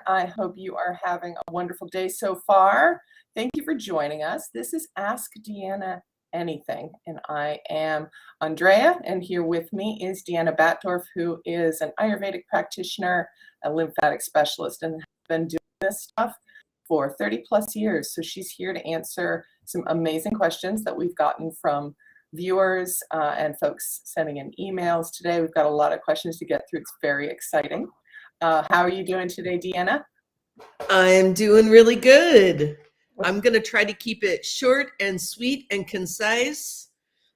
I hope you are having a wonderful day so far. Thank you for joining us. This is Ask DeAnna Anything, and I am Andrea, and here with me is DeAnna Batdorf, who is an Ayurvedic practitioner, a lymphatic specialist, and has been doing this stuff for 30 plus years. So she's here to answer some amazing questions that we've gotten from viewers and folks sending in emails today. We've got a lot of questions to get through. It's very exciting. How are you doing today, DeAnna? I'm doing really good. I'm going to try to keep it short and sweet and concise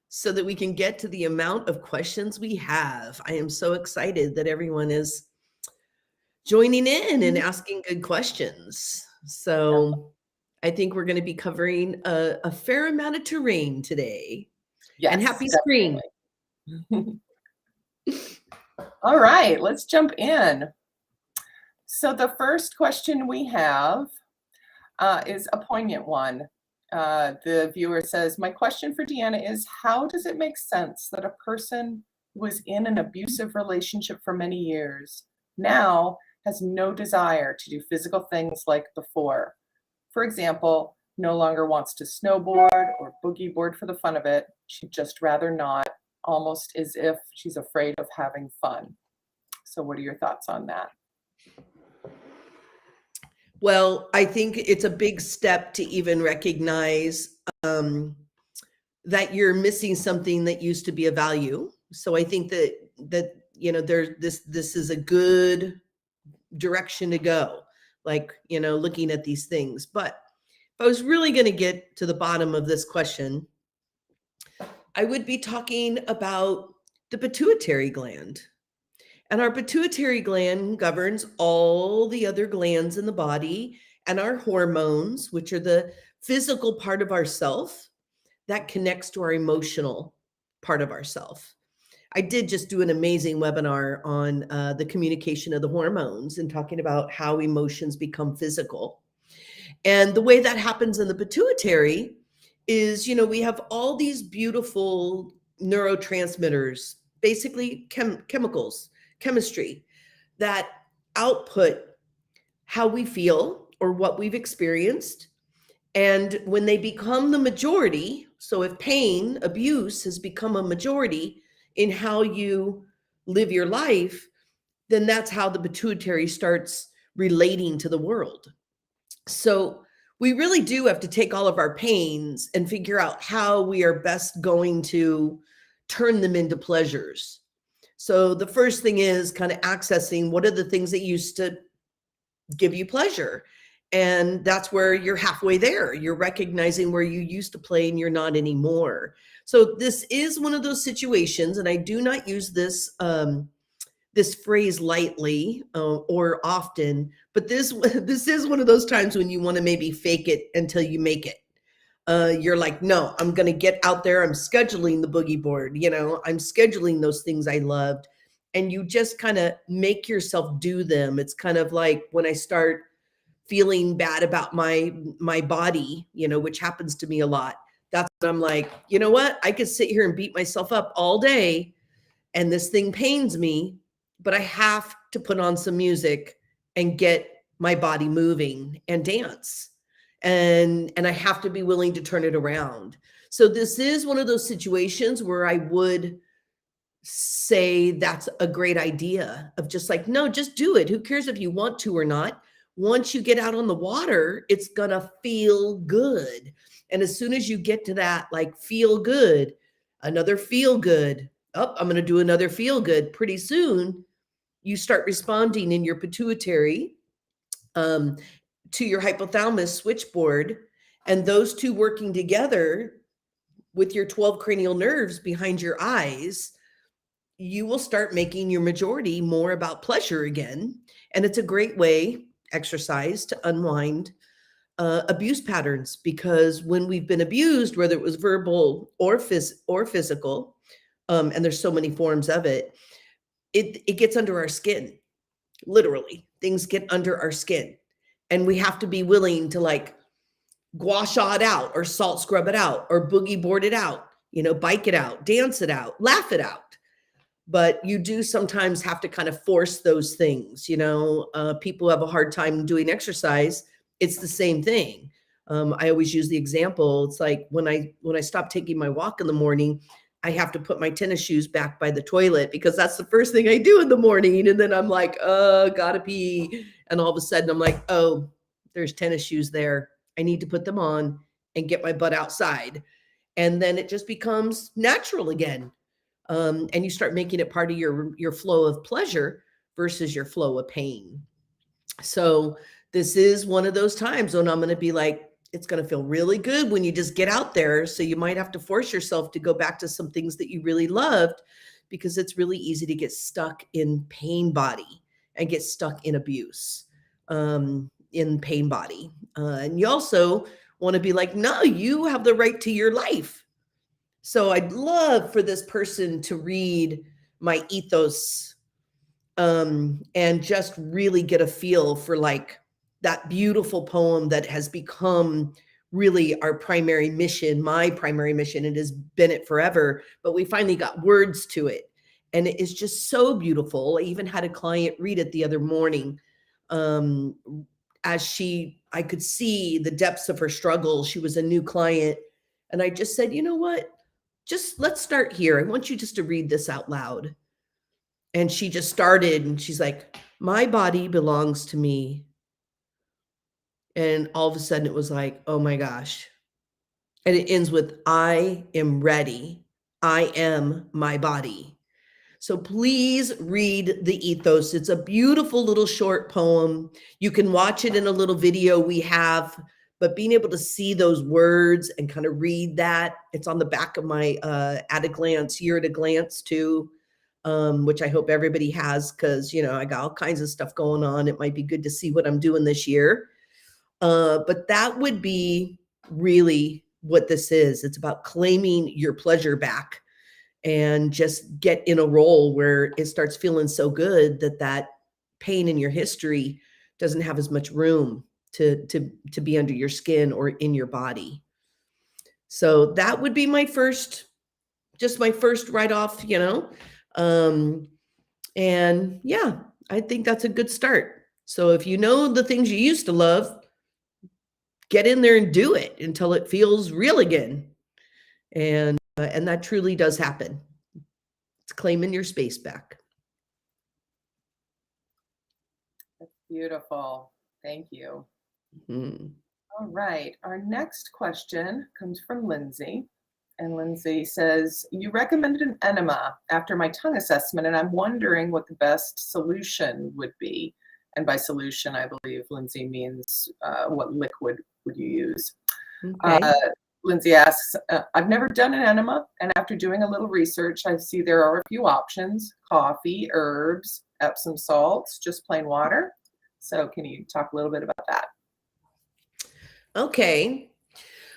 so that we can get to the amount of questions we have. I am so excited that everyone is joining in and asking good questions. So I think we're going to be covering a fair amount of terrain today. Yes, and happy spring. All right, let's jump in. So the first question we have is a poignant one. The viewer says, my question for DeAnna is, how does it make sense that a person who was in an abusive relationship for many years now has no desire to do physical things like before? For example, no longer wants to snowboard or boogie board for the fun of it. She'd just rather not, almost as if she's afraid of having fun. So what are your thoughts on that? Well, I think it's a big step to even recognize that you're missing something that used to be a value. So I think that you know, this is a good direction to go, like, you know, looking at these things. But if I was really going to get to the bottom of this question, I would be talking about the pituitary gland. And our pituitary gland governs all the other glands in the body and our hormones, which are the physical part of ourself that connects to our emotional part of ourself. I did just do an amazing webinar on the communication of the hormones and talking about how emotions become physical. And the way that happens in the pituitary is, you know, we have all these beautiful neurotransmitters, basically chemicals, chemistry that output how we feel or what we've experienced. And when they become the majority, so if pain, abuse has become a majority in how you live your life, then that's how the pituitary starts relating to the world. So we really do have to take all of our pains and figure out how we are best going to turn them into pleasures. So the first thing is kind of accessing what are the things that used to give you pleasure. And that's where you're halfway there. You're recognizing where you used to play and you're not anymore. So this is one of those situations, and I do not use this this phrase lightly or often, but this is one of those times when you want to maybe fake it until you make it. You're like, no, I'm going to get out there. I'm scheduling the boogie board. You know, I'm scheduling those things I loved. And you just kind of make yourself do them. It's kind of like when I start feeling bad about my body, you know, which happens to me a lot. That's when I'm like, you know what? I could sit here and beat myself up all day and this thing pains me, but I have to put on some music and get my body moving and dance. And I have to be willing to turn it around. So this is one of those situations where I would say that's a great idea of just like, no, just do it. Who cares if you want to or not? Once you get out on the water, it's gonna feel good. And as soon as you get to that, like feel good, another feel good, oh, I'm gonna do another feel good. Pretty soon, you start responding in your pituitary to your hypothalamus switchboard, and those two working together with your 12 cranial nerves behind your eyes, you will start making your majority more about pleasure again. And it's a great way, exercise, to unwind abuse patterns, because when we've been abused, whether it was verbal or physical, and there's so many forms of it, it gets under our skin. Literally, things get under our skin. And we have to be willing to like gua sha it out or salt scrub it out or boogie board it out, you know, bike it out, dance it out, laugh it out. but you do sometimes have to kind of force those things. People have a hard time doing exercise. It's the same thing. I always use the example. It's like when I stop taking my walk in the morning, I have to put my tennis shoes back by the toilet because that's the first thing I do in the morning. And then I'm like, gotta pee. And all of a sudden I'm like, oh, there's tennis shoes there. I need to put them on and get my butt outside. And then it just becomes natural again. And you start making it part of your flow of pleasure versus your flow of pain. So this is one of those times when I'm going to be like, it's going to feel really good when you just get out there. So you might have to force yourself to go back to some things that you really loved, because it's really easy to get stuck in pain body and get stuck in abuse in pain body. And you also want to be like, no, you have the right to your life. So I'd love for this person to read my ethos and just really get a feel for like that beautiful poem that has become really our primary mission, my primary mission. It has been it forever, but we finally got words to it. And it is just so beautiful. I even had a client read it the other morning. I could see the depths of her struggle. She was a new client. And I just said, you know what? Just let's start here. I want you just to read this out loud. And she just started and she's like, my body belongs to me. And all of a sudden it was like, oh my gosh. And it ends with, I am ready. I am my body. So please read the ethos. It's a beautiful little short poem. You can watch it in a little video we have, but being able to see those words and kind of read that, it's on the back of my At a Glance, Year at a Glance too, which I hope everybody has, because, I got all kinds of stuff going on. It might be good to see what I'm doing this year. But that would be really what this is. It's about claiming your pleasure back and just get in a role where it starts feeling so good that pain in your history doesn't have as much room to be under your skin or in your body. So that would be my first write off, and yeah, I think that's a good start. So if you know the things you used to love, get in there and do it until it feels real again. And that truly does happen. It's claiming your space back. That's beautiful. Thank you. Mm-hmm. All right. Our next question comes from Lindsay. And Lindsay says, you recommended an enema after my tongue assessment, and I'm wondering what the best solution would be. And by solution, I believe Lindsay means what liquid would you use? Okay. Lindsay asks, I've never done an enema, and after doing a little research, I see there are a few options: coffee, herbs, Epsom salts, just plain water. So can you talk a little bit about that? Okay.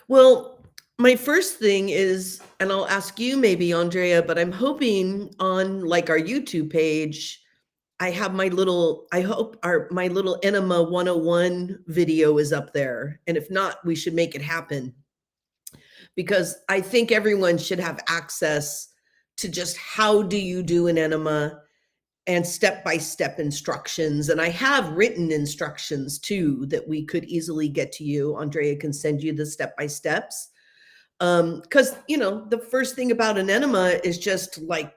Well, my first thing is, and I'll ask you maybe, Andrea, but I'm hoping on like our YouTube page, I have my little Enema 101 video is up there. And if not, we should make it happen, because I think everyone should have access to just how do you do an enema and step-by-step instructions. And I have written instructions too that we could easily get to you. Andrea can send you the step-by-steps. Because, the first thing about an enema is just like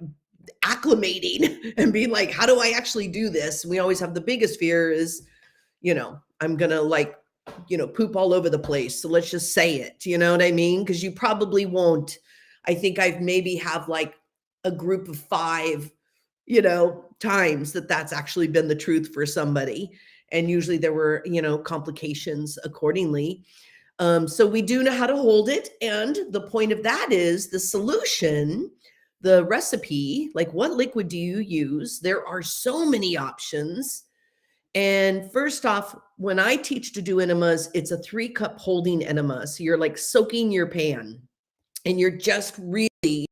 acclimating and being like, how do I actually do this? We always have the biggest fear is, I'm going to poop all over the place. So let's just say it, you know what I mean? Because you probably won't. I think I've maybe have like a group of 5, times that's actually been the truth for somebody. And usually there were, complications accordingly. So we do know how to hold it. And the point of that is the solution, the recipe, like what liquid do you use? There are so many options. And first off, when I teach to do enemas, it's a 3-cup holding enema. So you're like soaking your pan and you're just really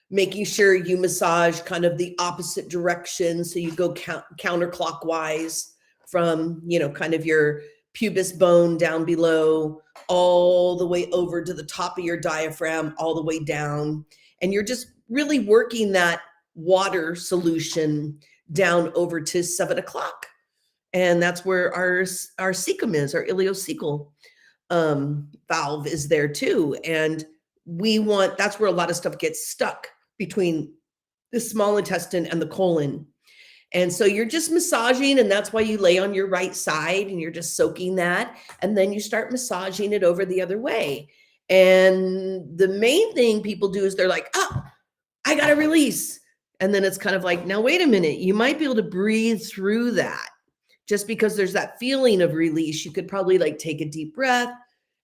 making sure you massage kind of the opposite direction. So you go counterclockwise from, kind of your pubis bone down below, all the way over to the top of your diaphragm, all the way down. And you're just really working that water solution down over to 7 o'clock. And that's where our cecum is, our ileocecal valve is there too. And that's where a lot of stuff gets stuck between the small intestine and the colon. And so you're just massaging, and that's why you lay on your right side and you're just soaking that. And then you start massaging it over the other way. And the main thing people do is they're like, oh, I got to release. And then it's kind of like, now, wait a minute, you might be able to breathe through that. Just because there's that feeling of release, you could probably like take a deep breath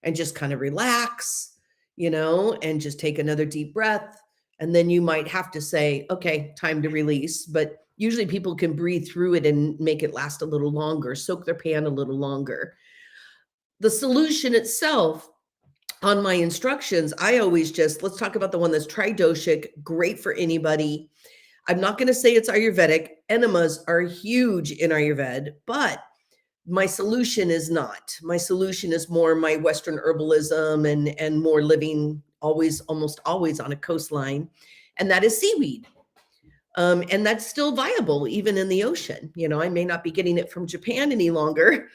and just kind of relax, and just take another deep breath. And then you might have to say, okay, time to release. But usually people can breathe through it and make it last a little longer, soak their pan a little longer. The solution itself, on my instructions, I always let's talk about the one that's tridoshic, great for anybody. I'm not going to say it's Ayurvedic. Enemas are huge in Ayurveda, but my solution is not. My solution is more my Western herbalism and more living almost always on a coastline. And that is seaweed. And that's still viable even in the ocean. I may not be getting it from Japan any longer,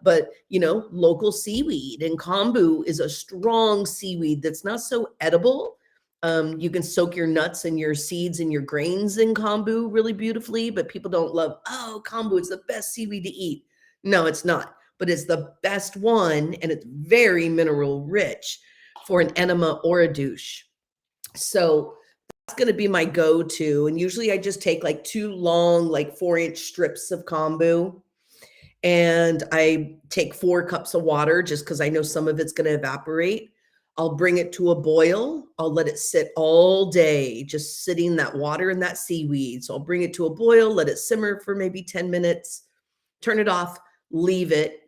but local seaweed, and kombu is a strong seaweed that's not so edible. You can soak your nuts and your seeds and your grains in kombu really beautifully, but people don't love, kombu is the best seaweed to eat. No, it's not, but it's the best one, and it's very mineral rich for an enema or a douche. So that's going to be my go-to. And usually I just take like 2 long, like 4-inch strips of kombu, and I take 4 cups of water just because I know some of it's going to evaporate. I'll bring it to a boil. I'll let it sit all day, just sitting that water and that seaweed. So I'll bring it to a boil, let it simmer for maybe 10 minutes, turn it off, leave it.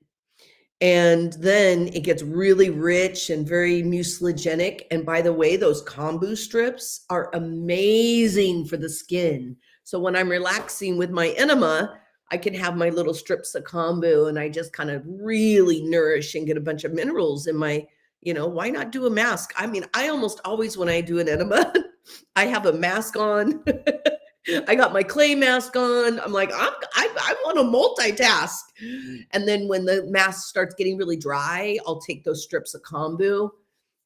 And then it gets really rich and very mucilagenic. And by the way, those kombu strips are amazing for the skin. So when I'm relaxing with my enema, I can have my little strips of kombu, and I just kind of really nourish and get a bunch of minerals in my, why not do a mask? I mean, I almost always, when I do an enema, I have a mask on. I got my clay mask on. I'm like, I want to multitask. And then when the mask starts getting really dry, I'll take those strips of kombu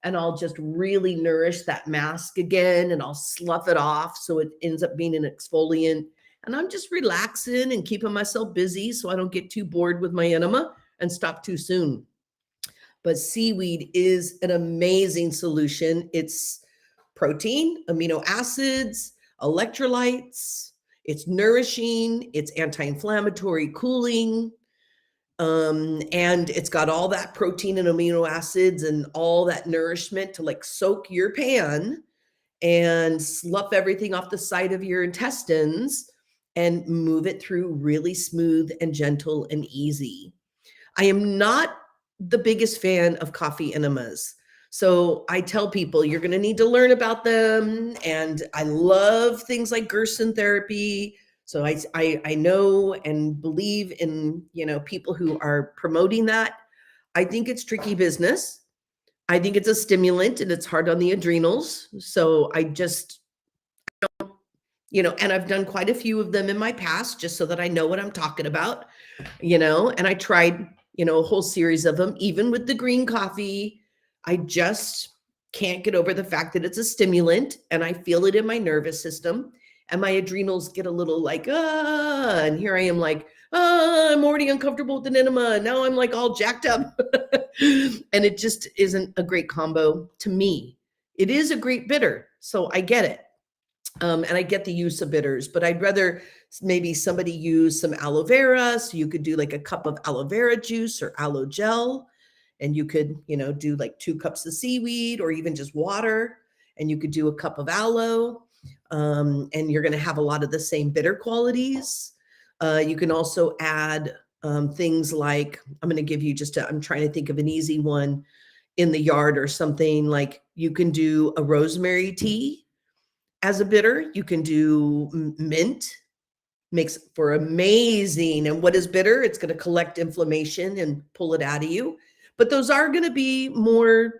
and I'll just really nourish that mask again, and I'll slough it off so it ends up being an exfoliant. And I'm just relaxing and keeping myself busy so I don't get too bored with my enema and stop too soon. But seaweed is an amazing solution. It's protein, amino acids, electrolytes. It's nourishing. It's anti-inflammatory, cooling. And it's got all that protein and amino acids and all that nourishment to like soak your pan and slough everything off the side of your intestines and move it through really smooth and gentle and easy. I am not the biggest fan of coffee enemas. So I tell people you're going to need to learn about them. And I love things like Gerson therapy. So I know and believe in, people who are promoting that. I think it's tricky business. I think it's a stimulant and it's hard on the adrenals. So I just don't, and I've done quite a few of them in my past just so that I know what I'm talking about, and I tried, a whole series of them, even with the green coffee. I just can't get over the fact that it's a stimulant and I feel it in my nervous system, and my adrenals get a little like, and here I am like, I'm already uncomfortable with an enema. Now I'm like all jacked up. And it just isn't a great combo to me. It is a great bitter, so I get it. And I get the use of bitters, but I'd rather maybe somebody use some aloe vera. So you could do like a cup of aloe vera juice or aloe gel, and you could, do like 2 cups of seaweed or even just water, and you could do a cup of aloe. And you're going to have a lot of the same bitter qualities. You can also add things like, I'm going to give you I'm trying to think of an easy one in the yard or something. Like you can do a rosemary tea as a bitter. You can do mint, makes for amazing. And what is bitter? It's going to collect inflammation and pull it out of you. But those are going to be more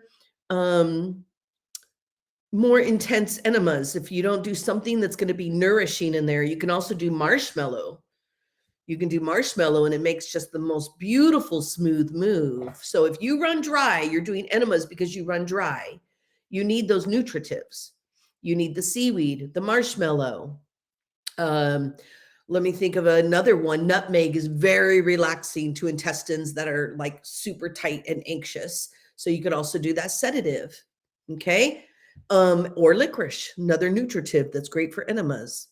more intense enemas. If you don't do something that's going to be nourishing in there, you can also do marshmallow. You can do marshmallow and it makes just the most beautiful smooth move. So if you run dry, you're doing enemas because you run dry. You need those nutritives. You need the seaweed, the marshmallow. Let me think of another one. Nutmeg is very relaxing to intestines that are like super tight and anxious. So you could also do that sedative. Okay. Or licorice, another nutritive that's great for enemas.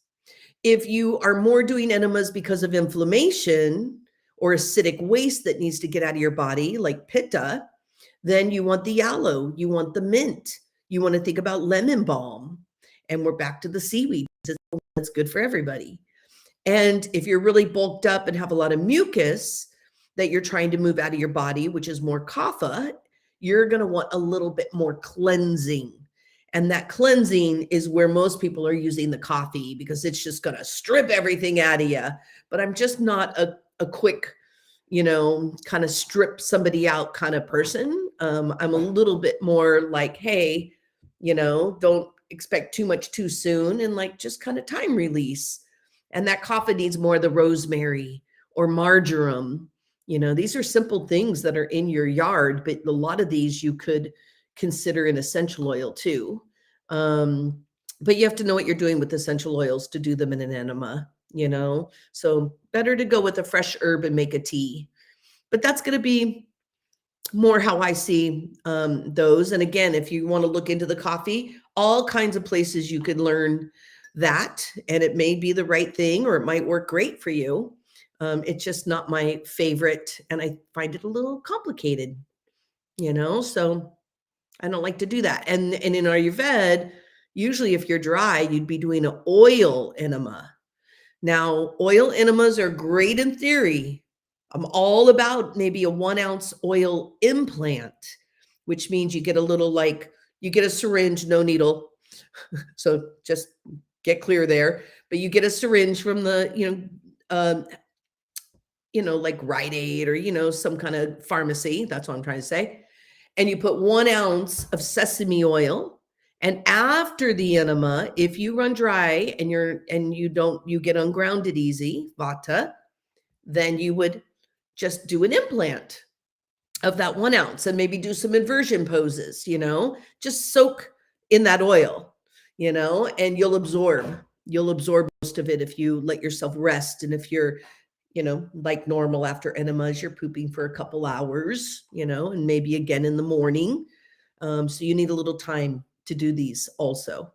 If you are more doing enemas because of inflammation or acidic waste that needs to get out of your body, like pitta, then you want the aloe, you want the mint, you want to think about lemon balm. And we're back to the seaweed. It's good for everybody. And if you're really bulked up and have a lot of mucus that you're trying to move out of your body, which is more kapha, you're going to want a little bit more cleansing. And that cleansing is where most people are using the coffee because it's just going to strip everything out of you. But I'm just not a quick, kind of strip somebody out kind of person. I'm a little bit more like, hey, don't expect too much too soon and like just kind of time release. And that coffee needs more of the rosemary or marjoram. These are simple things that are in your yard, but a lot of these you could consider an essential oil too. But you have to know what you're doing with essential oils to do them in an enema, so better to go with a fresh herb and make a tea. But that's going to be more how I see those. And again, if you want to look into the coffee, all kinds of places you could learn that, and it may be the right thing or it might work great for you. It's just not my favorite, and I find it a little complicated, so I don't like to do that. And in Ayurveda, usually if you're dry, you'd be doing an oil enema. Now, oil enemas are great in theory. I'm all about maybe a 1 ounce oil implant, which means you get a little you get a syringe, no needle. So just get clear there. But you get a syringe from the, like Rite Aid or, some kind of pharmacy. That's what I'm trying to say. And you put 1 ounce of sesame oil. And after the enema, if you run dry and you get ungrounded easy, vata, then you would just do an implant of that 1 ounce and maybe do some inversion poses, just soak in that oil, and you'll absorb most of it if you let yourself rest. And if you're, like normal after enemas, you're pooping for a couple hours, and maybe again in the morning. So you need a little time to do these also,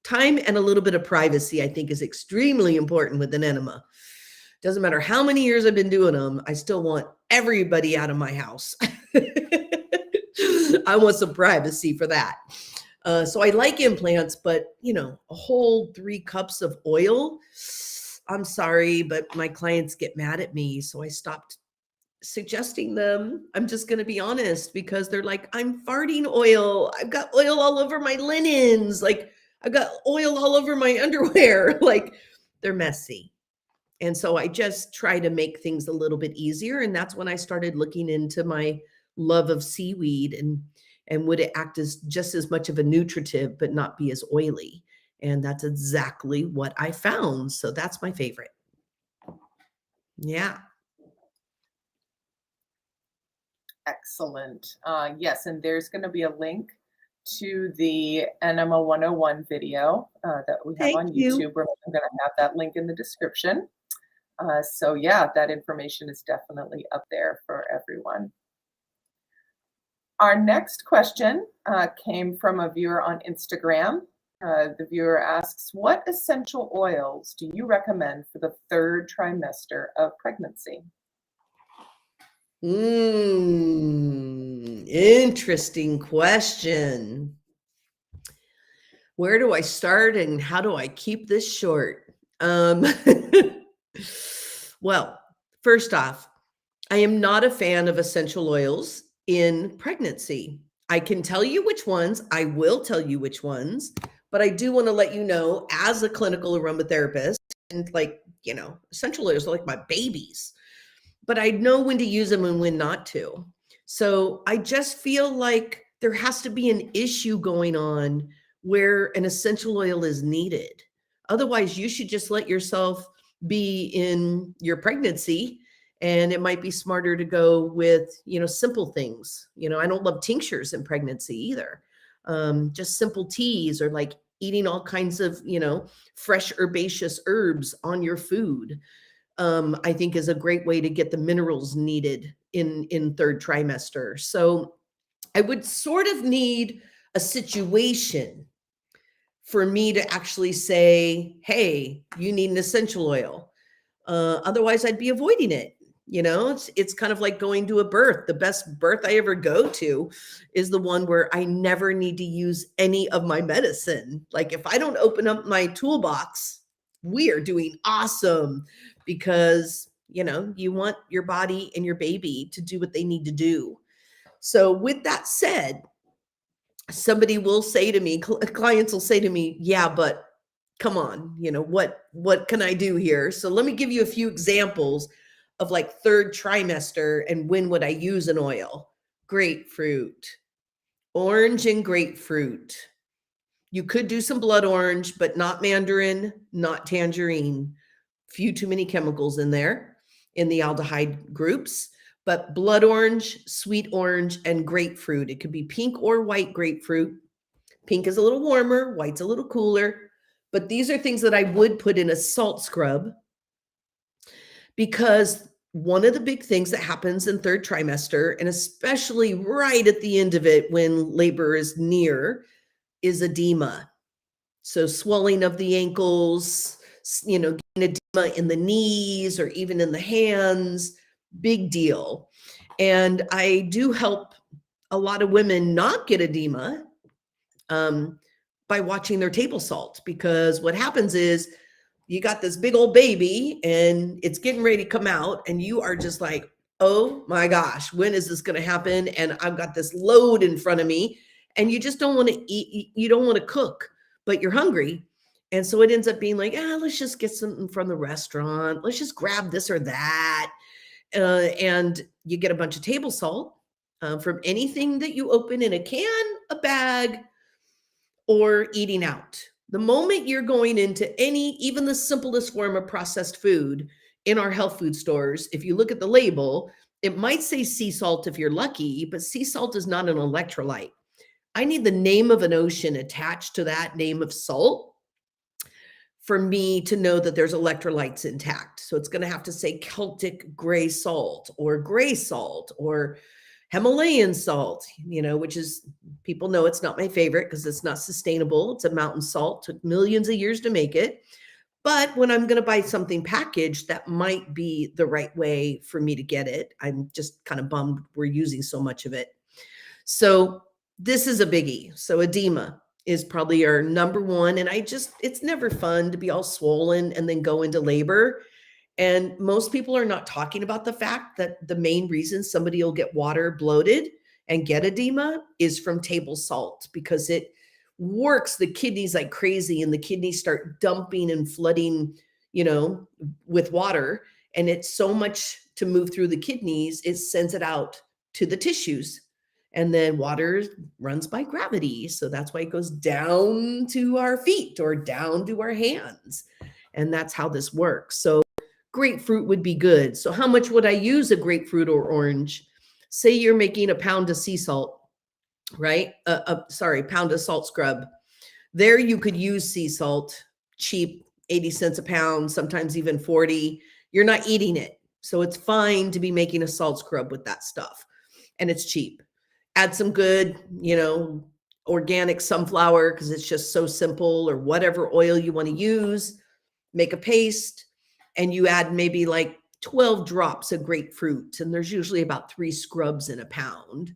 time and a little bit of privacy, I think, is extremely important with an enema. Doesn't matter how many years I've been doing them, I still want everybody out of my house. I want some privacy for that. So I like implants, but a whole 3 cups of oil, I'm sorry, but my clients get mad at me. So I stopped suggesting them. I'm just going to be honest, because they're like, I'm farting oil. I've got oil all over my linens. Like I've got oil all over my underwear. Like they're messy. And so I just try to make things a little bit easier. And that's when I started looking into my love of seaweed and would it act as just as much of a nutritive, but not be as oily. And that's exactly what I found. So that's my favorite. Yeah. Excellent. Yes, and there's going to be a link to the Enema 101 video that we have on YouTube. I'm going to have that link in the description. So yeah, that information is definitely up there for everyone. Our next question came from a viewer on Instagram. The viewer asks, what essential oils do you recommend for the 3rd trimester of pregnancy? Interesting question. Where do I start and how do I keep this short? Well, first off, I am not a fan of essential oils in pregnancy. I can tell you which ones, I will tell you which ones, but I do want to let you know, as a clinical aromatherapist, and essential oils are like my babies, but I know when to use them and when not to. So I just feel like there has to be an issue going on where an essential oil is needed. Otherwise, you should just let yourself be in your pregnancy, and it might be smarter to go with, simple things. I don't love tinctures in pregnancy either. Just simple teas, or like eating all kinds of, fresh herbaceous herbs on your food, I think is a great way to get the minerals needed in third trimester. So I would sort of need a situation for me to actually say, hey, you need an essential oil. Otherwise, I'd be avoiding it. It's kind of like going to a birth. The best birth I ever go to is the one where I never need to use any of my medicine. Like if I don't open up my toolbox, we are doing awesome, because, you want your body and your baby to do what they need to do. So with that said, somebody will say to me, clients will say to me, yeah, but come on, what can I do here? So let me give you a few examples of like third trimester and when would I use an oil. Grapefruit, orange and grapefruit. You could do some blood orange, but not mandarin, not tangerine. Few too many chemicals in there in the aldehyde groups. But blood orange, sweet orange, and grapefruit. It could be pink or white grapefruit. Pink is a little warmer, white's a little cooler. But these are things that I would put in a salt scrub, because one of the big things that happens in third trimester, and especially right at the end of it when labor is near, is edema. So swelling of the ankles, getting edema in the knees or even in the hands, big deal. And I do help a lot of women not get edema by watching their table salt, because what happens is you got this big old baby and it's getting ready to come out, and you are just like, oh my gosh, when is this going to happen? And I've got this load in front of me, and you just don't want to eat, you don't want to cook, but you're hungry. And so it ends up being like, let's just get something from the restaurant. Let's just grab this or that. And you get a bunch of table salt from anything that you open in a can, a bag, or eating out. The moment you're going into even the simplest form of processed food in our health food stores, if you look at the label, it might say sea salt if you're lucky, but sea salt is not an electrolyte. I need the name of an ocean attached to that name of salt for me to know that there's electrolytes intact. So it's going to have to say Celtic gray salt or Himalayan salt, which is, people know it's not my favorite because it's not sustainable. It's a mountain salt, took millions of years to make it. But when I'm going to buy something packaged, that might be the right way for me to get it. I'm just kind of bummed we're using so much of it. So this is a biggie. So edema is probably our number one. And it's never fun to be all swollen and then go into labor. And most people are not talking about the fact that the main reason somebody will get water bloated and get edema is from table salt, because it works the kidneys like crazy, and the kidneys start dumping and flooding, with water. And it's so much to move through the kidneys, it sends it out to the tissues. And then water runs by gravity. So that's why it goes down to our feet or down to our hands. And that's how this works. So grapefruit would be good. So how much would I use a grapefruit or orange? Say you're making a pound of sea salt, right? Pound of salt scrub. There you could use sea salt, cheap, 80 cents a pound, sometimes even 40. You're not eating it. So it's fine to be making a salt scrub with that stuff. And it's cheap. Add some good, organic sunflower, because it's just so simple, or whatever oil you want to use. Make a paste. And you add maybe like 12 drops of grapefruit. And there's usually about 3 scrubs in a pound,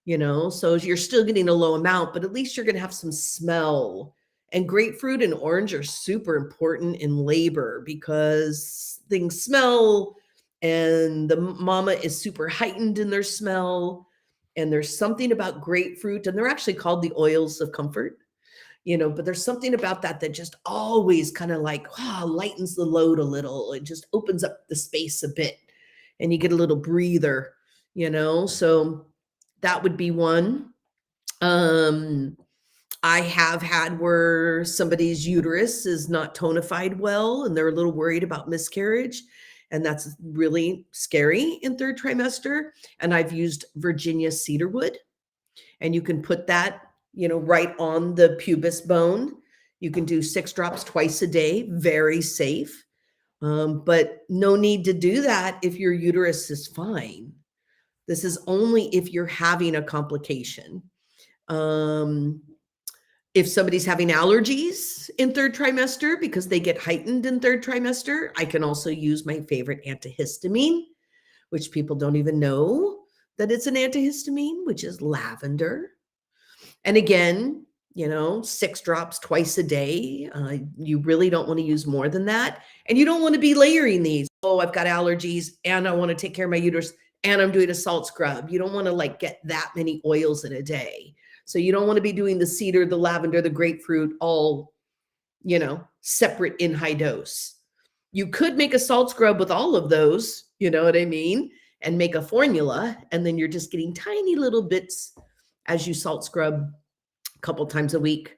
so you're still getting a low amount, but at least you're going to have some smell. And grapefruit and orange are super important in labor because things smell, and the mama is super heightened in their smell. And there's something about grapefruit, and they're actually called the oils of comfort. But there's something about that just always kind of like lightens the load a little. It just opens up the space a bit, and you get a little breather, so that would be one. I have had where somebody's uterus is not tonified well and they're a little worried about miscarriage. And that's really scary in third trimester. And I've used Virginia cedarwood, and you can put that, right on the pubis bone. You can do 6 drops twice a day, very safe. But no need to do that if your uterus is fine. This is only if you're having a complication. If somebody's having allergies in third trimester because they get heightened in third trimester, I can also use my favorite antihistamine, which people don't even know that it's an antihistamine, which is lavender. And again, 6 drops twice a day. You really don't want to use more than that. And you don't want to be layering these. Oh, I've got allergies and I want to take care of my uterus and I'm doing a salt scrub. You don't want to get that many oils in a day. So you don't want to be doing the cedar, the lavender, the grapefruit, all, separate in high dose. You could make a salt scrub with all of those, you know what I mean? And make a formula. And then you're just getting tiny little bits as you salt scrub a couple times a week,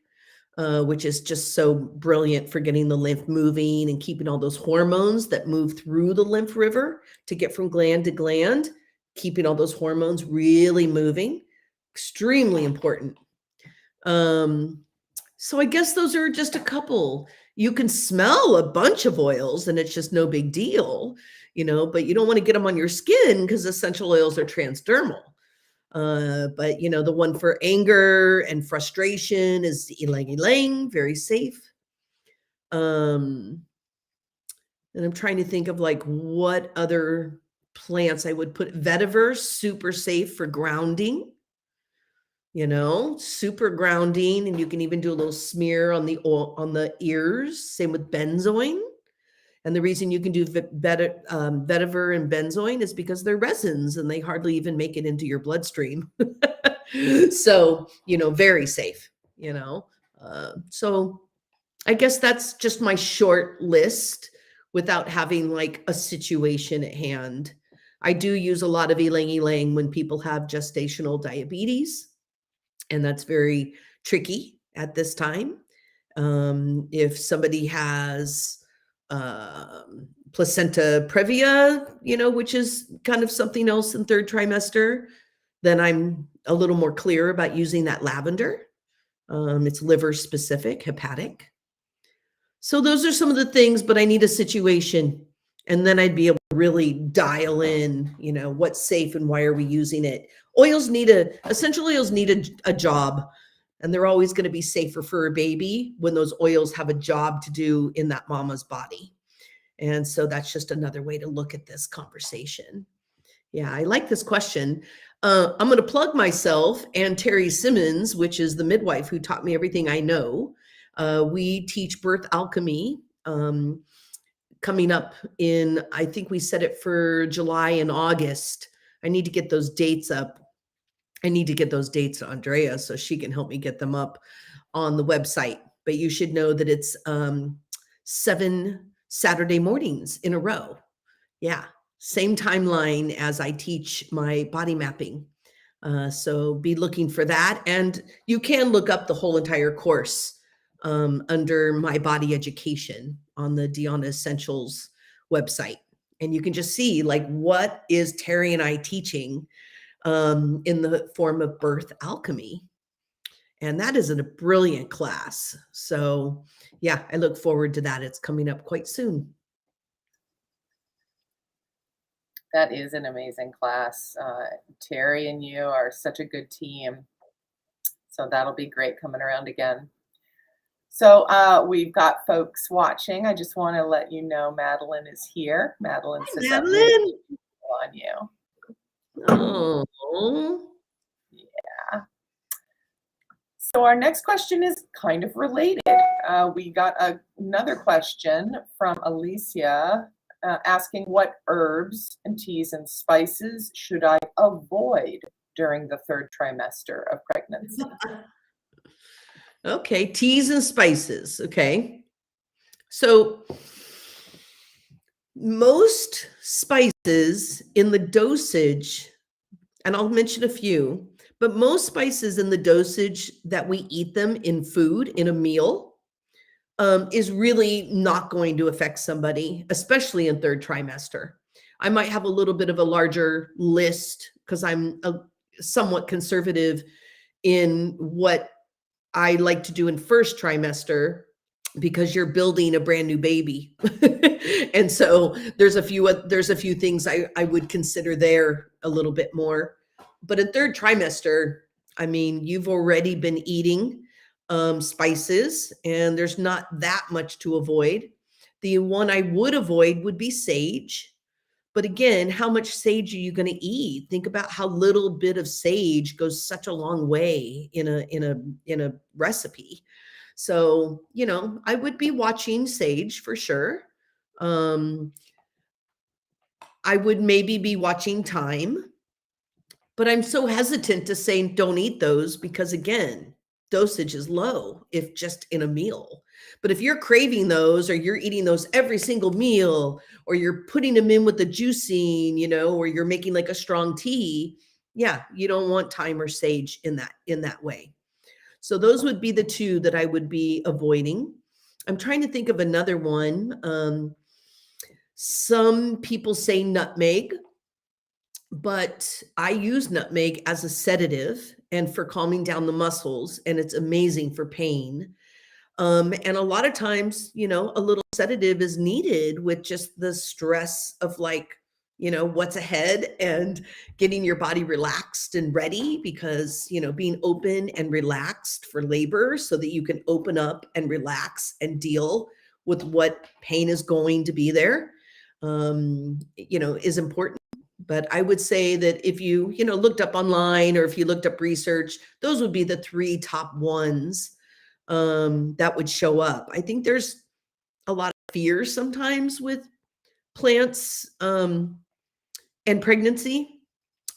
which is just so brilliant for getting the lymph moving and keeping all those hormones that move through the lymph river to get from gland to gland, keeping all those hormones really moving. Extremely important. So I guess those are just a couple. You can smell a bunch of oils and it's just no big deal, but you don't want to get them on your skin because essential oils are transdermal. But the one for anger and frustration is ylang ylang, very safe. And I'm trying to think of what other plants I would put. Vetiver, super safe for grounding. Super grounding, and you can even do a little smear on the ears. Same with benzoin. And the reason you can do vetiver and benzoin is because they're resins and they hardly even make it into your bloodstream. So, very safe, So I guess that's just my short list without having a situation at hand. I do use a lot of ylang ylang when people have gestational diabetes. And that's very tricky at this time. If somebody has placenta previa, which is kind of something else in third trimester, then I'm a little more clear about using that lavender. It's liver specific, hepatic. So those are some of the things, but I need a situation. And then I'd be able to really dial in, what's safe and why are we using it. Essential oils need a job, and they're always going to be safer for a baby when those oils have a job to do in that mama's body. And so that's just another way to look at this conversation. Yeah, I like this question. I'm going to plug myself and Terry Simmons, which is the midwife who taught me everything I know. We teach birth alchemy coming up in, I think we set it for July and August. I need to get those dates up. I need to get those dates to Andrea so she can help me get them up on the website. But you should know that it's 7 Saturday mornings in a row. Yeah, same timeline as I teach my body mapping. So be looking for that. And you can look up the whole entire course under my body education on the DeAnna Essentials website. And you can just see what is Terry and I teaching in the form of birth alchemy. And that is a brilliant class. So yeah, I look forward to that. It's coming up quite soon. That is an amazing class. Terry and you are such a good team. So that'll be great coming around again. So we've got folks watching. I just want to let you know Madeline is here. Madeline says Madeline on you. Oh. Yeah. So our next question is kind of related. We got another question from Alicia asking what herbs and teas and spices should I avoid during the third trimester of pregnancy? Okay, teas and spices. Okay. So most spices in the dosage, and I'll mention a few, But most spices in the dosage that we eat them in food, in a meal, is really not going to affect somebody, especially in third trimester. I might have a little bit of a larger list because I'm somewhat conservative in what I like to do in first trimester, because you're building a brand new baby. And so there's a few things I would consider there a little bit more. But in third trimester, I mean, you've already been eating spices, and there's not that much to avoid. The one I would avoid would be sage. But again, how much sage are you going to eat? Think about how little bit of sage goes such a long way in a recipe. So, I would be watching sage for sure. I would maybe be watching thyme, but I'm so hesitant to say don't eat those because, again, dosage is low if just in a meal. But if you're craving those, or you're eating those every single meal, or you're putting them in with the juicing, or you're making like a strong tea, yeah, you don't want thyme or sage in that way. So those would be the two that I would be avoiding. I'm trying to think of another one. Some people say nutmeg, but I use nutmeg as a sedative and for calming down the muscles, and it's amazing for pain. And a lot of times, a little sedative is needed with just the stress of what's ahead, and getting your body relaxed and ready, because, being open and relaxed for labor so that you can open up and relax and deal with what pain is going to be there, is important. But I would say that if you, looked up online, or if you looked up research, those would be the 3 top ones that would show up. I think there's a lot of fear sometimes with plants and pregnancy.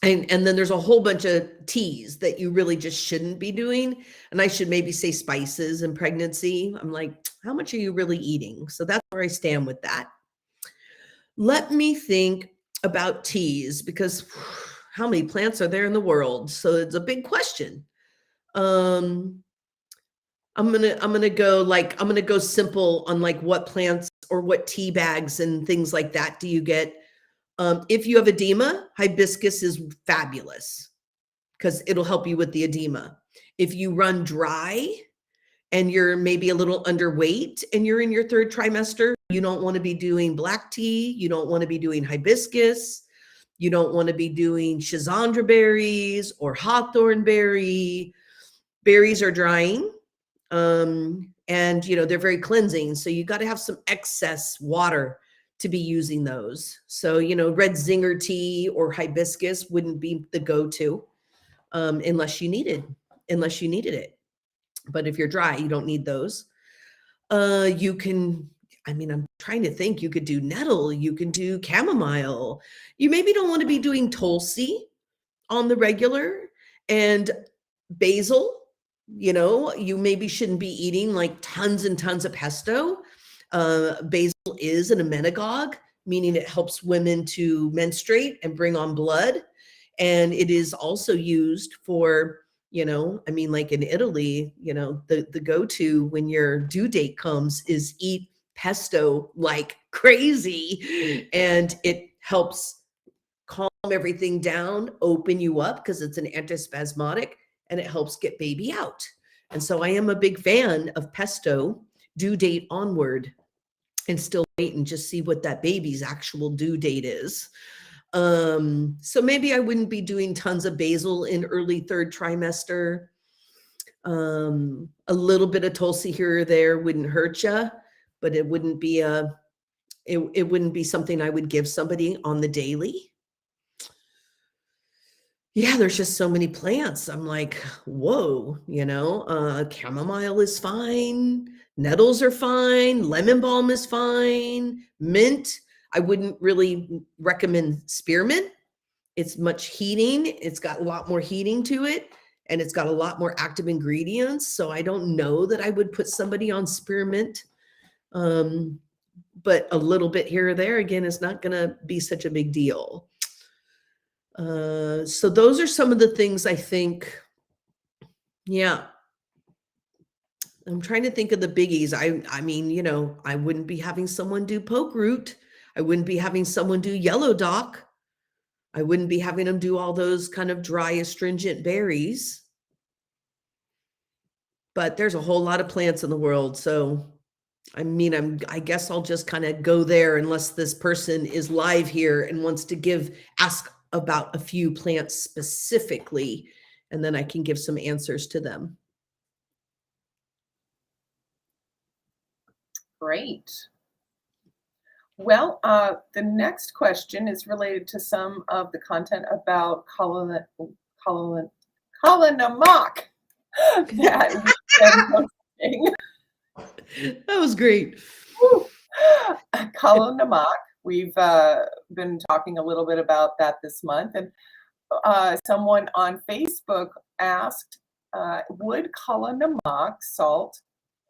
And then there's a whole bunch of teas that you really just shouldn't be doing. And I should maybe say spices and pregnancy. I'm like, how much are you really eating? So that's where I stand with that. Let me think about teas, because how many plants are there in the world? So it's a big question. I'm gonna go simple on what plants or what tea bags and things like that do you get. If you have edema, hibiscus is fabulous because it'll help you with the edema. If you run dry and you're maybe a little underweight and you're in your third trimester, you don't want to be doing black tea. You don't want to be doing hibiscus. You don't want to be doing schizandra berries or hawthorn berry. Berries are drying. And they're very cleansing. So you got to have some excess water to be using those. So, red zinger tea or hibiscus wouldn't be the go-to unless you needed it. But if you're dry, you don't need those. I'm trying to think, you could do nettle, you can do chamomile. You maybe don't want to be doing Tulsi on the regular, and basil. You maybe shouldn't be eating tons and tons of pesto. Basil is an emmenagogue, meaning it helps women to menstruate and bring on blood. And it is also used for, like in Italy, the go-to when your due date comes is eat pesto like crazy. And it helps calm everything down, open you up because it's an antispasmodic, and it helps get baby out. And so I am a big fan of pesto due date onward, and still wait and just see what that baby's actual due date is. So maybe I wouldn't be doing tons of basil in early third trimester. A little bit of Tulsi here or there wouldn't hurt you, but it wouldn't be it wouldn't be something I would give somebody on the daily. Yeah, there's just so many plants. I'm like, whoa, chamomile is fine. Nettles are fine. Lemon balm is fine. Mint, I wouldn't really recommend spearmint. It's much heating. It's got a lot more heating to it, and it's got a lot more active ingredients. So I don't know that I would put somebody on spearmint. But a little bit here or there, again, is not going to be such a big deal. So those are some of the things I think. Yeah. I'm trying to think of the biggies. I mean, you know, I wouldn't be having someone do poke root. I wouldn't be having someone do yellow dock. I wouldn't be having them do all those kind of dry astringent berries. But there's a whole lot of plants in the world. So, I mean, I guess I'll just kind of go there unless this person is live here and wants to ask about a few plants specifically, and then I can give some answers to them. Great. Well, the next question is related to some of the content about Colinamoc that we've been posting. That was great. Colinamoc. We've been talking a little bit about that this month, and someone on Facebook asked, would Colinamoc salt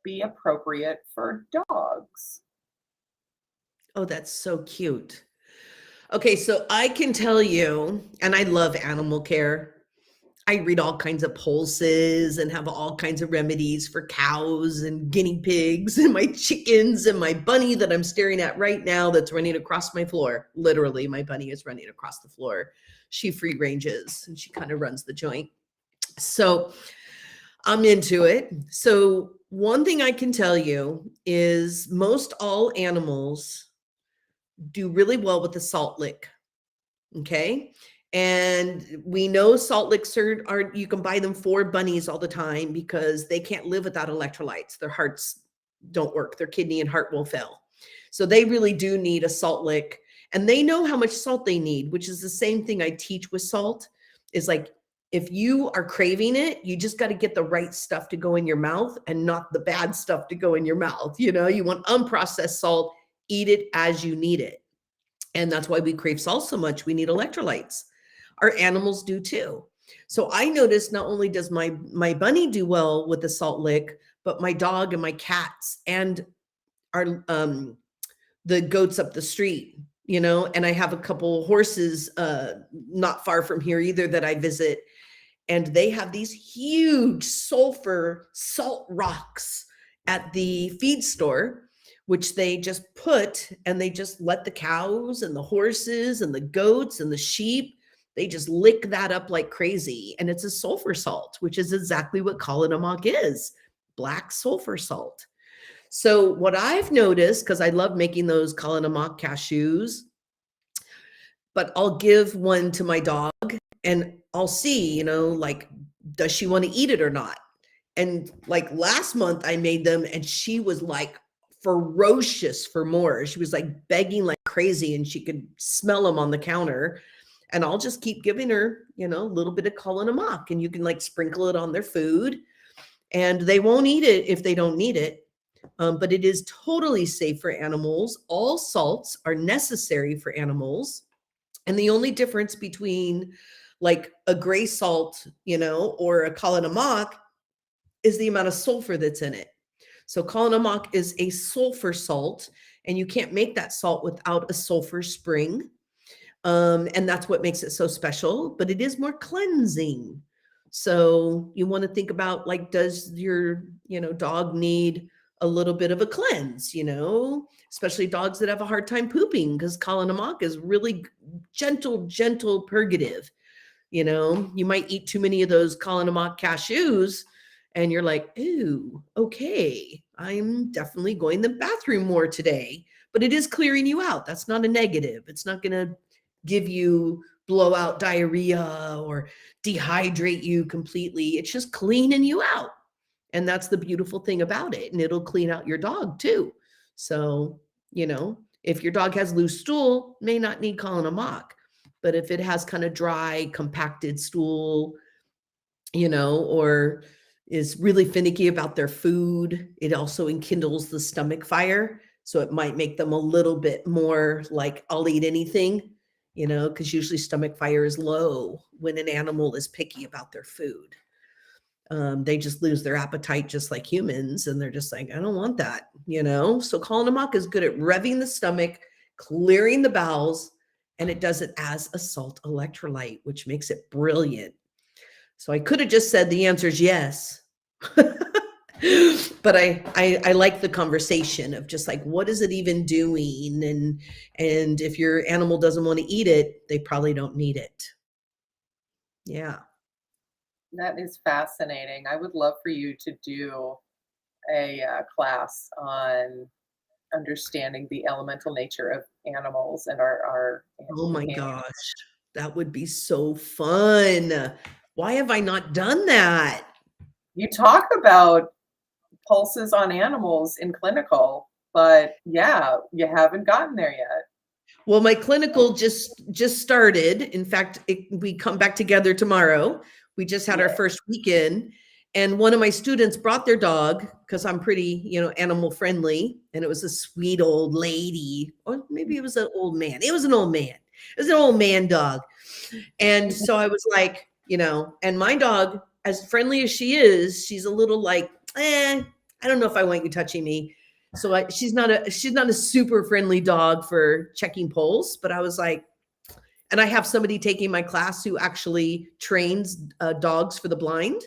be appropriate for dogs? Oh, that's so cute. Okay, so I can tell you, and I love animal care. I read all kinds of pulses and have all kinds of remedies for cows and guinea pigs and my chickens and my bunny that I'm staring at right now that's running across my floor. Literally, my bunny is running across the floor. She free ranges and she kind of runs the joint. So I'm into it. So one thing I can tell you is most all animals do really well with the salt lick. Okay. And we know salt licks are you can buy them for bunnies all the time because they can't live without electrolytes. Their hearts don't work. Their kidney and heart will fail. So they really do need a salt lick, and they know how much salt they need, which is the same thing I teach with salt is like, if you are craving it, you just got to get the right stuff to go in your mouth and not the bad stuff to go in your mouth. You know, you want unprocessed salt, eat it as you need it. And that's why we crave salt so much. We need electrolytes. Our animals do too. So I noticed not only does my bunny do well with the salt lick, but my dog and my cats and our the goats up the street, you know, and I have a couple horses not far from here either that I visit, and they have these huge sulfur salt rocks at the feed store, which they just put, and they just let the cows and the horses and the goats and the sheep, they just lick that up like crazy. And it's a sulfur salt, which is exactly what Colinamoc is, black sulfur salt. So what I've noticed, because I love making those Colinamoc cashews, but I'll give one to my dog and I'll see, you know, like, does she want to eat it or not? And like last month I made them and she was like ferocious for more. She was like begging like crazy and she could smell them on the counter. And I'll just keep giving her, you know, a little bit of Colinamoc, and you can like sprinkle it on their food and they won't eat it if they don't need it. But it is totally safe for animals. All salts are necessary for animals. And the only difference between like a gray salt, you know, or a Colinamoc is the amount of sulfur that's in it. So Colinamoc is a sulfur salt, and you can't make that salt without a sulfur spring. And that's what makes it so special, but it is more cleansing. So you want to think about, like, does your, you know, dog need a little bit of a cleanse, you know, especially dogs that have a hard time pooping, because Colinamoc is really gentle purgative. You know, you might eat too many of those Colinamoc cashews and you're like, ooh, okay, I'm definitely going to the bathroom more today, but it is clearing you out. That's not a negative. It's not going to give you blowout diarrhea or dehydrate you completely. It's just cleaning you out. And that's the beautiful thing about it. And it'll clean out your dog too. So, you know, if your dog has loose stool, may not need Colinamoc. But if it has kind of dry, compacted stool, you know, or is really finicky about their food, it also enkindles the stomach fire. So it might make them a little bit more like, I'll eat anything, you know, because usually stomach fire is low when an animal is picky about their food. They just lose their appetite just like humans. And they're just like, I don't want that, you know? So Colinamoc is good at revving the stomach, clearing the bowels, and it does it as a salt electrolyte, which makes it brilliant. So I could have just said the answer is yes. But I like the conversation of just like, what is it even doing? And if your animal doesn't want to eat it, they probably don't need it. Yeah. That is fascinating. I would love for you to do a class on understanding the elemental nature of animals and our Oh my companions. gosh, that would be so fun. Why have I not done that? You talk about pulses on animals in clinical, but yeah, you haven't gotten there yet. Well, my clinical just started. In fact, we come back together tomorrow. We just had our Yeah. first weekend, and one of my students brought their dog because I'm pretty, animal friendly, and it was a sweet old lady, or maybe it was an old man. It was an old man. It was an old man dog, and so I was like, and my dog, as friendly as she is, she's a little like, I don't know if I want you touching me. So she's not a super friendly dog for checking pulse, but I was like, and I have somebody taking my class who actually trains dogs for the blind.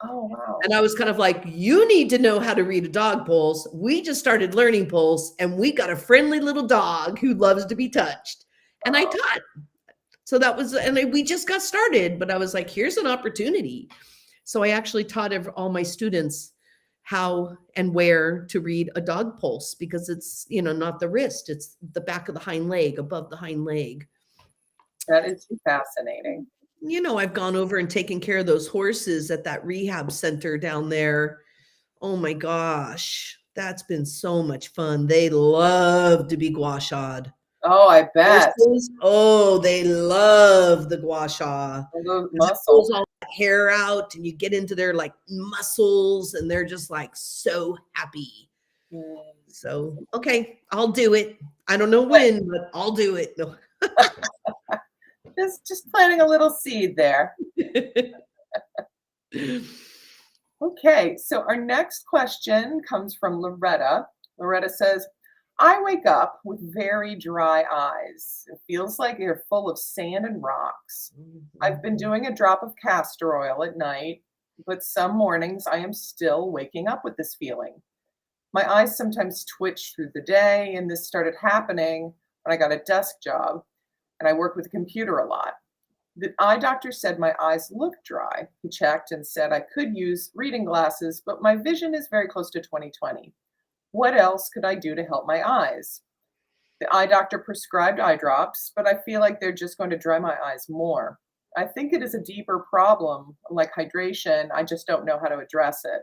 Oh, wow. And I was kind of like, you need to know how to read a dog pulse. We just started learning pulse, and we got a friendly little dog who loves to be touched. And I Wow. taught. So that was, and we just got started, but I was like, here's an opportunity. So I actually taught all my students how and where to read a dog pulse, because it's, not the wrist, it's the back of the hind leg, above the hind leg. That is fascinating. I've gone over and taken care of those horses at that rehab center down there. Oh my gosh, that's been so much fun. They love to be gua sha'd. Oh, I bet. Horses, oh, they love the gua sha. All those 'Cause it muscles. pulls all that hair out, and you get into their like muscles, and they're just like so happy. Mm. So, okay, I'll do it. I don't know when, but I'll do it. No. Just planting a little seed there. Okay, so our next question comes from Loretta. Loretta says, I wake up with very dry eyes. It feels like they're full of sand and rocks. I've been doing a drop of castor oil at night, but some mornings I am still waking up with this feeling. My eyes sometimes twitch through the day, and this started happening when I got a desk job and I work with a computer a lot. The eye doctor said my eyes look dry. He checked and said I could use reading glasses, but my vision is very close to 20/20. What else could I do to help my eyes? The eye doctor prescribed eye drops, but I feel like they're just going to dry my eyes more. I think it is a deeper problem, like hydration. I just don't know how to address it.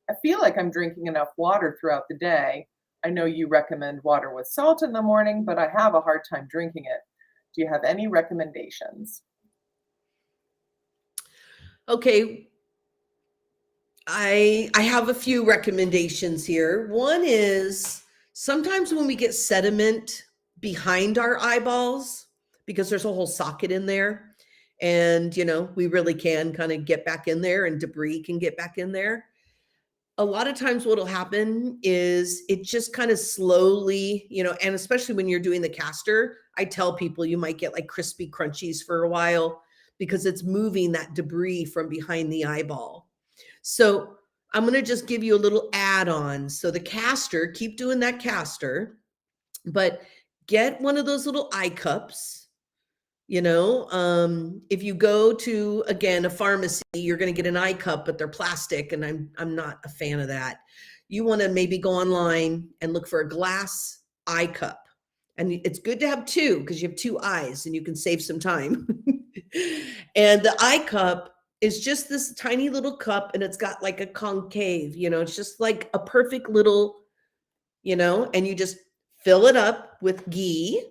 I feel like I'm drinking enough water throughout the day. I know you recommend water with salt in the morning, but I have a hard time drinking it. Do you have any recommendations? Okay. I have a few recommendations here. One is sometimes when we get sediment behind our eyeballs, because there's a whole socket in there, and we really can kind of get back in there, and debris can get back in there. A lot of times what'll happen is it just kind of slowly, and especially when you're doing the castor, I tell people you might get like crispy crunchies for a while because it's moving that debris from behind the eyeball. So I'm going to just give you a little add-on. So the castor, keep doing that castor, but get one of those little eye cups. If you go to, again, a pharmacy, you're going to get an eye cup, but they're plastic, and I'm not a fan of that. You want to maybe go online and look for a glass eye cup. And it's good to have two because you have two eyes and you can save some time. And the eye cup is just this tiny little cup, and it's got like a concave, it's just like a perfect little, and you just fill it up with ghee.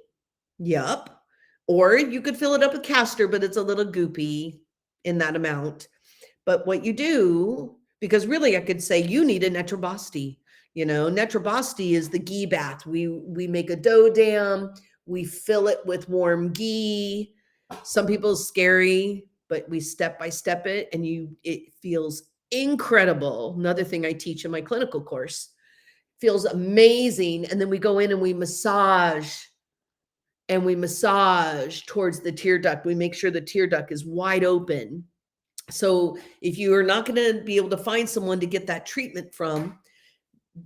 Yup. Or you could fill it up with castor, but it's a little goopy in that amount. But what you do, because really I could say you need a netrobasti. Netrobasti is the ghee bath. We make a dough dam, we fill it with warm ghee. Some people it's scary, but we step by step it, and it feels incredible. Another thing I teach in my clinical course. Feels amazing. And then we go in and we massage, and we massage towards the tear duct. We make sure the tear duct is wide open. So if you are not going to be able to find someone to get that treatment from,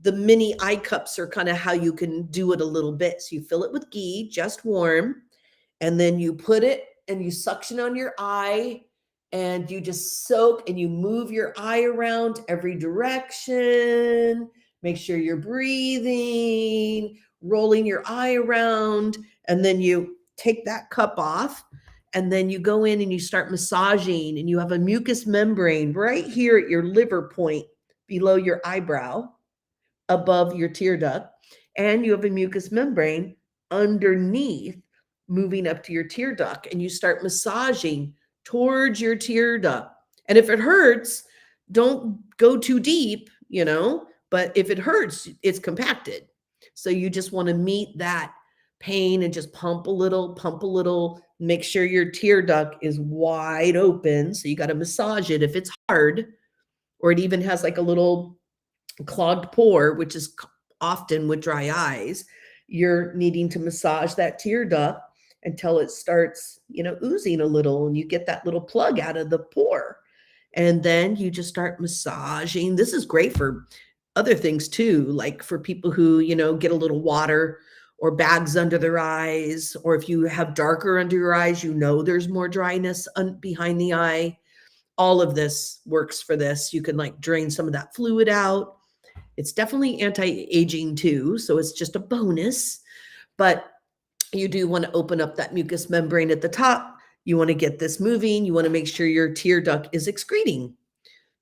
the mini eye cups are kind of how you can do it a little bit. So you fill it with ghee, just warm, and then you put it and you suction on your eye, and you just soak and you move your eye around every direction. Make sure you're breathing, rolling your eye around, and then you take that cup off, and then you go in and you start massaging, and you have a mucous membrane right here at your liver point below your eyebrow, above your tear duct, and you have a mucous membrane underneath moving up to your tear duct, and you start massaging towards your tear duct. And if it hurts, don't go too deep, but if it hurts, it's compacted. So you just want to meet that pain and just pump a little, make sure your tear duct is wide open. So you got to massage it. If it's hard, or it even has like a little clogged pore, which is often with dry eyes, you're needing to massage that tear duct until it starts, oozing a little, and you get that little plug out of the pore. And then you just start massaging. This is great for other things too, like for people who, get a little water or bags under their eyes, or if you have darker under your eyes, there's more dryness behind the eye. All of this works for this. You can like drain some of that fluid out. It's definitely anti-aging too, so it's just a bonus. But you do want to open up that mucous membrane at the top. You want to get this moving. You want to make sure your tear duct is excreting,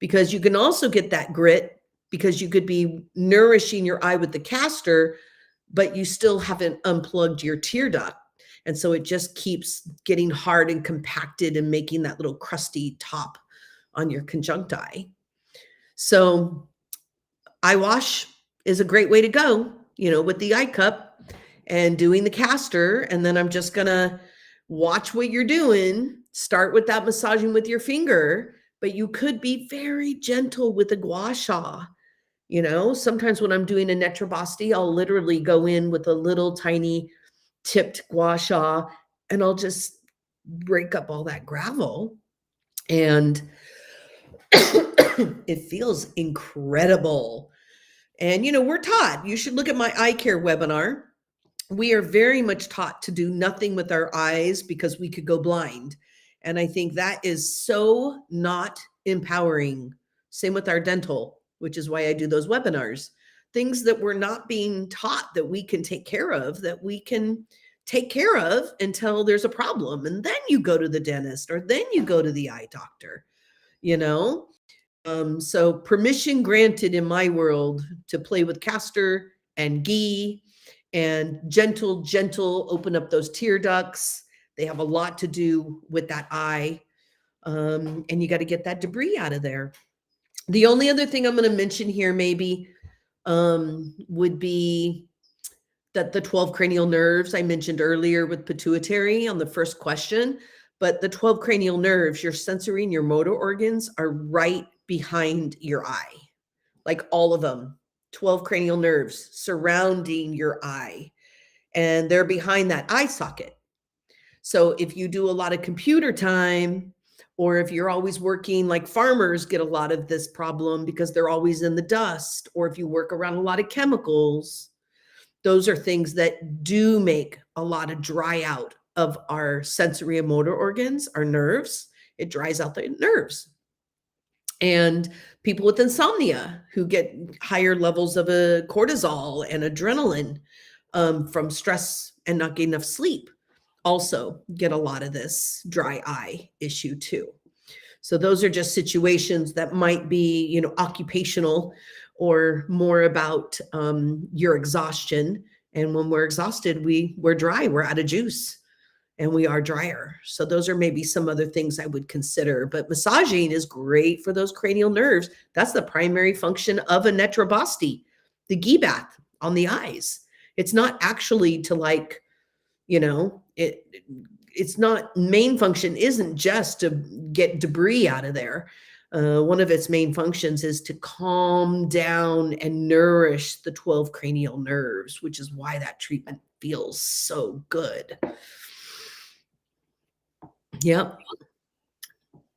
because you can also get that grit because you could be nourishing your eye with the castor, but you still haven't unplugged your tear duct. And so it just keeps getting hard and compacted and making that little crusty top on your conjuncti. So eye wash is a great way to go, with the eye cup and doing the castor. And then I'm just going to watch what you're doing. Start with that massaging with your finger, but you could be very gentle with the gua sha. Sometimes when I'm doing a netrobasti, I'll literally go in with a little tiny tipped gua sha, and I'll just break up all that gravel. And it feels incredible. And, we're taught, you should look at my eye care webinar. We are very much taught to do nothing with our eyes because we could go blind. And I think that is so not empowering. Same with our dental, which is why I do those webinars. Things that we're not being taught that we can take care of, until there's a problem. And then you go to the dentist, or then you go to the eye doctor, So permission granted in my world to play with castor and ghee and gentle, open up those tear ducts. They have a lot to do with that eye. And you got to get that debris out of there. The only other thing I'm going to mention here maybe would be that the 12 cranial nerves I mentioned earlier with pituitary on the first question, but the 12 cranial nerves, your sensory and your motor organs, are right behind your eye, like all of them. 12 cranial nerves surrounding your eye, and they're behind that eye socket. So if you do a lot of computer time, or if you're always working, like farmers get a lot of this problem because they're always in the dust, or if you work around a lot of chemicals, those are things that do make a lot of dry out of our sensory and motor organs, our nerves. It dries out the nerves. And people with insomnia who get higher levels of cortisol and adrenaline from stress and not getting enough sleep also get a lot of this dry eye issue too. So those are just situations that might be, occupational or more about your exhaustion. And when we're exhausted, we're dry, we're out of juice, and we are drier. So those are maybe some other things I would consider. But massaging is great for those cranial nerves. That's the primary function of a netrobasti, the ghee bath on the eyes. It's not actually to it's not, main function isn't just to get debris out of there. One of its main functions is to calm down and nourish the 12 cranial nerves, which is why that treatment feels so good. Yep.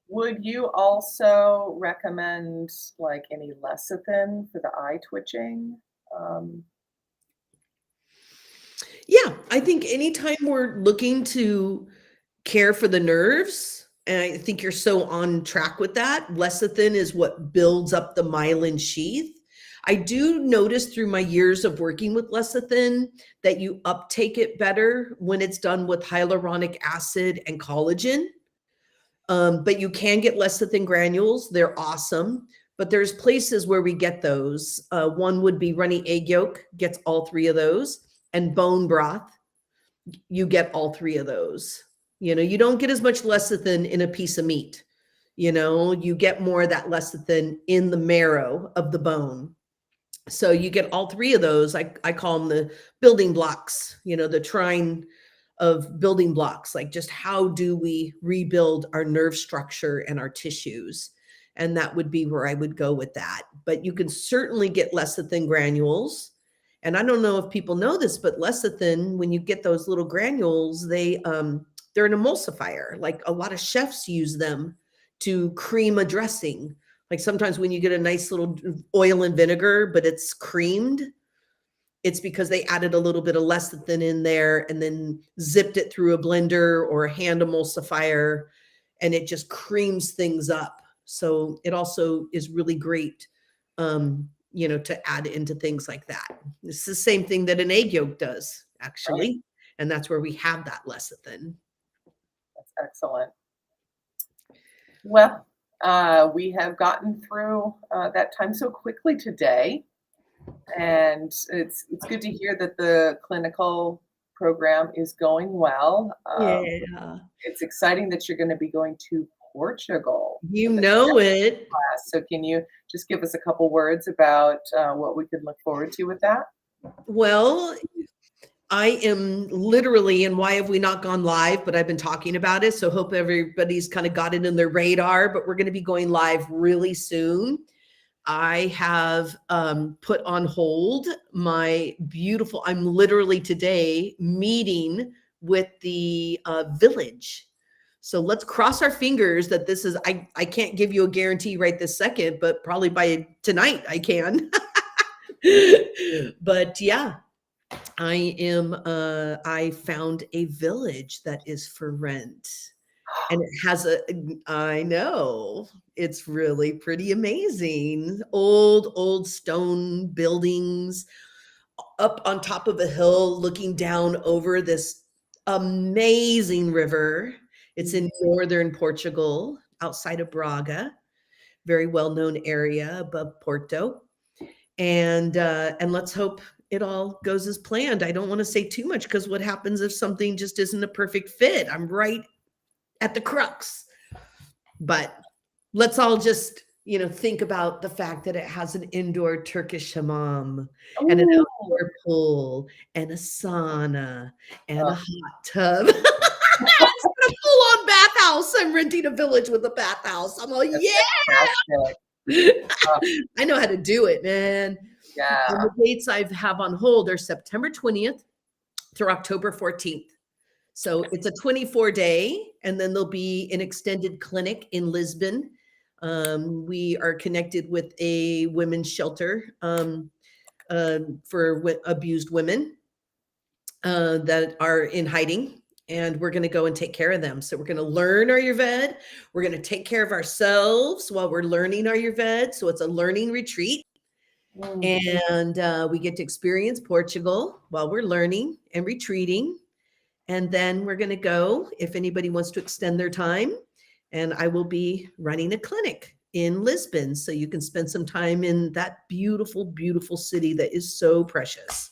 Would you also recommend like any lecithin for the eye twitching? Yeah, I think anytime we're looking to care for the nerves, and I think you're so on track with that, lecithin is what builds up the myelin sheath. I do notice through my years of working with lecithin that you uptake it better when it's done with hyaluronic acid and collagen. But you can get lecithin granules. They're awesome. But there's places where we get those. One would be runny egg yolk, gets all three of those, and bone broth. You get all three of those. You know, you don't get as much lecithin in a piece of meat. You know, you get more of that lecithin in the marrow of the bone. So you get all three of those. I call them the building blocks, you know, the trine of building blocks, like just how do we rebuild our nerve structure and our tissues? And that would be where I would go with that. But you can certainly get lecithin granules. And I don't know if people know this, but lecithin, when you get those little granules, they're an emulsifier. Like a lot of chefs use them to cream a dressing. Like sometimes when you get a nice little oil and vinegar, but it's creamed, it's because they added a little bit of lecithin in there and then zipped it through a blender or a hand emulsifier, and it just creams things up. So it also is really great, you know, to add into things like that. It's the same thing that an egg yolk does, actually. Right. And that's where we have that lecithin. That's excellent. Well, we have gotten through that time so quickly today. And it's good to hear that the clinical program is going well. Yeah. It's exciting that you're going to be going to Portugal. You know it. Class. So can you just give us a couple words about what we could look forward to with that? Well, I am literally, and why have we not gone live, but I've been talking about it. So hope everybody's kind of got it in their radar, but we're going to be going live really soon. I have put on hold my beautiful, I'm literally today meeting with the village. So let's cross our fingers that this is, I can't give you a guarantee right this second, but probably by tonight I can. But yeah, I found a village that is for rent. And it has I know, it's really pretty amazing. Old stone buildings up on top of a hill looking down over this amazing river. It's in northern Portugal, outside of Braga, very well-known area above Porto. And let's hope it all goes as planned. I don't want to say too much because what happens if something just isn't a perfect fit? I'm right at the crux. But let's all just, you know, think about the fact that it has an indoor Turkish hammam and an outdoor pool and a sauna and a hot tub. It's a full-on bathhouse. I'm renting a village with a bathhouse. I'm all, yeah. I know how to do it, man. Yeah. And the dates I have on hold are September 20th through October 14th. So it's a 24-day, and then there'll be an extended clinic in Lisbon. We are connected with a women's shelter for abused women that are in hiding, and we're going to go and take care of them. So we're going to learn Ayurveda. We're going to take care of ourselves while we're learning Ayurveda. So it's a learning retreat. And we get to experience Portugal while we're learning and retreating. And then we're going to go, if anybody wants to extend their time, and I will be running a clinic in Lisbon. So you can spend some time in that beautiful, beautiful city that is so precious.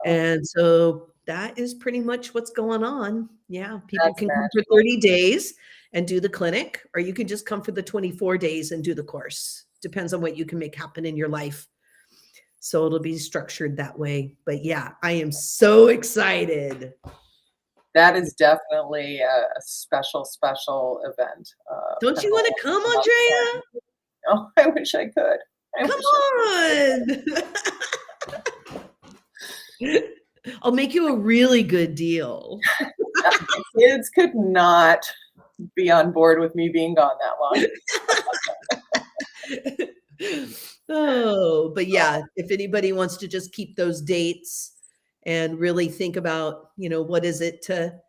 And so that is pretty much what's going on. Yeah. People can come for 30 days and do the clinic, or you can just come for the 24 days and do the course. Depends on what you can make happen in your life. So it'll be structured that way. But yeah, I am so excited. That is definitely a special event. Don't you want to come, Andrea? Oh, I wish I could. Come on. I'll make you a really good deal. The kids could not be on board with me being gone that long. Oh, but yeah, if anybody wants to just keep those dates and really think about, what is it to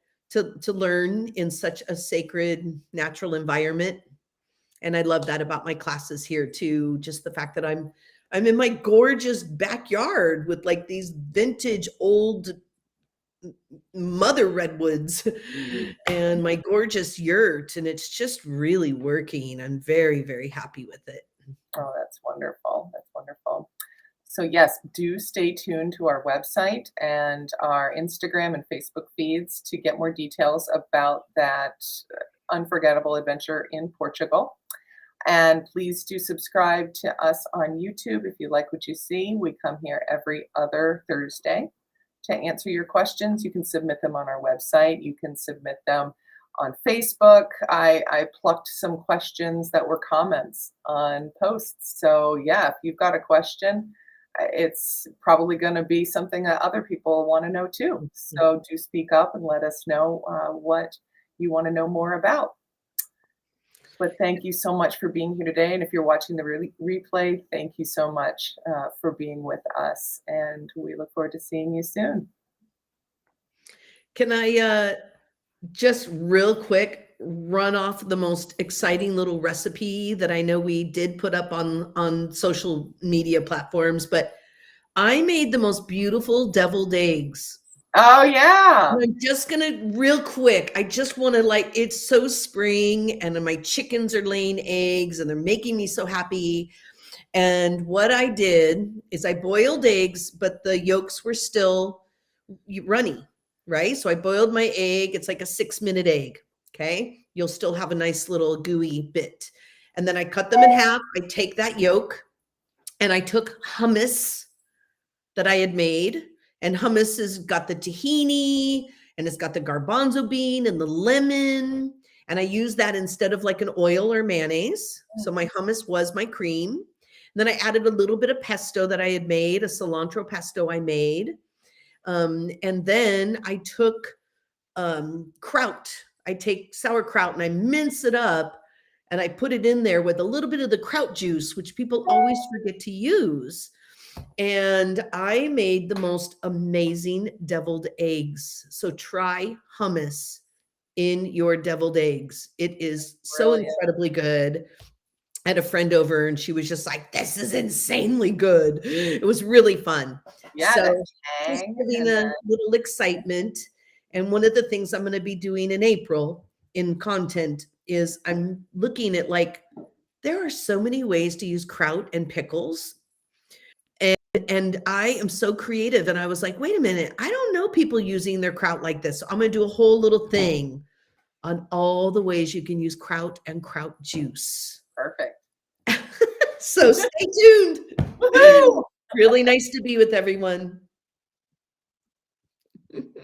learn in such a sacred natural environment. And I love that about my classes here too, just the fact that I'm in my gorgeous backyard with like these vintage old mother redwoods and my gorgeous yurt, and it's just really working. I'm very, very happy with it. Oh, that's wonderful. That's wonderful. So yes, do stay tuned to our website and our Instagram and Facebook feeds to get more details about that unforgettable adventure in Portugal. And please do subscribe to us on YouTube if you like what you see. We come here every other Thursday to answer your questions. You can submit them on our website. You can submit them on Facebook. I plucked some questions that were comments on posts. So yeah, if you've got a question, it's probably going to be something that other people want to know too. So do speak up and let us know what you want to know more about. But thank you so much for being here today. And if you're watching the replay, thank you so much for being with us. And we look forward to seeing you soon. Can I just real quick run off the most exciting little recipe that I know we did put up on social media platforms, but I made the most beautiful deviled eggs. Oh yeah. And I'm just gonna real quick. I just want to it's so spring and my chickens are laying eggs and they're making me so happy. And what I did is I boiled eggs, but the yolks were still runny, right? So I boiled my egg. It's like a 6-minute egg. Okay. You'll still have a nice little gooey bit. And then I cut them in half. I take that yolk and I took hummus that I had made. And hummus has got the tahini and it's got the garbanzo bean and the lemon. And I use that instead of like an oil or mayonnaise. So my hummus was my cream. And then I added a little bit of pesto that I had made, a cilantro pesto I made. And then I took kraut. I take sauerkraut and I mince it up and I put it in there with a little bit of the kraut juice, which people always forget to use. And I made the most amazing deviled eggs. So try hummus in your deviled eggs. It is so incredibly good. I had a friend over and she was just like, this is insanely good. It was really fun. Yeah, so just giving a little excitement. And one of the things I'm going to be doing in April in content is I'm looking at there are so many ways to use kraut and pickles. And I am so creative. And I was like, wait a minute, I don't know people using their kraut like this. So I'm going to do a whole little thing on all the ways you can use kraut and kraut juice. Perfect. So stay tuned. Woo-hoo! Really nice to be with everyone.